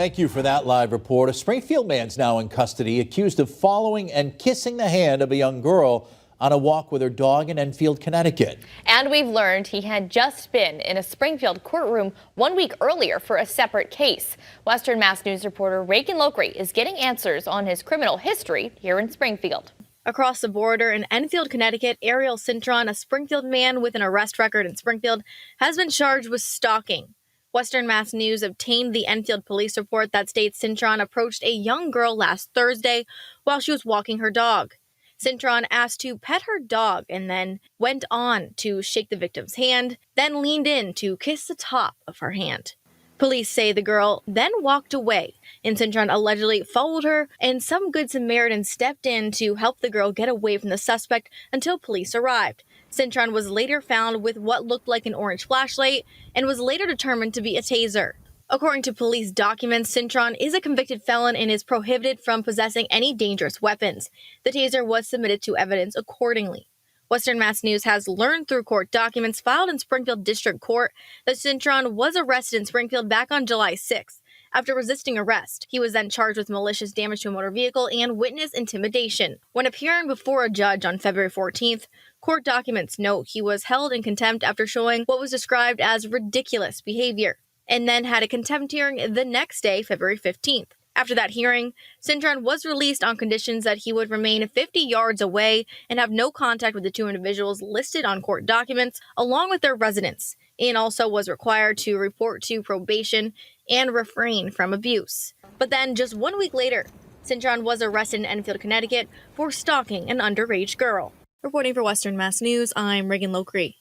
Thank you for that live report. A Springfield man's now in custody, accused of following and kissing the hand of a young girl on a walk with her dog in Enfield, Connecticut. And we've learned he had just been in a Springfield courtroom 1 week earlier for a separate case. Western Mass News reporter Reagan Lockery is getting answers on his criminal history here in Springfield. Across the border in Enfield, Connecticut, Ariel Cintron, a Springfield man with an arrest record in Springfield, has been charged with stalking. Western Mass News obtained the Enfield police report that states Cintron approached a young girl last Thursday while she was walking her dog. Cintron asked to pet her dog and then went on to shake the victim's hand, then leaned in to kiss the top of her hand. Police say the girl then walked away, and Cintron allegedly followed her, and some Good Samaritan stepped in to help the girl get away from the suspect until police arrived. Cintron was later found with what looked like an orange flashlight and was later determined to be a taser. According to police documents, Cintron is a convicted felon and is prohibited from possessing any dangerous weapons. The taser was submitted to evidence accordingly. Western Mass News has learned through court documents filed in Springfield District Court that Cintron was arrested in Springfield back on July 6th after resisting arrest. He was then charged with malicious damage to a motor vehicle and witness intimidation. When appearing before a judge on February 14th, court documents note he was held in contempt after showing what was described as ridiculous behavior, and then had a contempt hearing the next day, February 15th. After that hearing, Cintron was released on conditions that he would remain 50 yards away and have no contact with the two individuals listed on court documents, along with their residence, and also was required to report to probation and refrain from abuse. But then, just 1 week later, Cintron was arrested in Enfield, Connecticut for stalking an underage girl. Reporting for Western Mass News, I'm Reagan Lockery.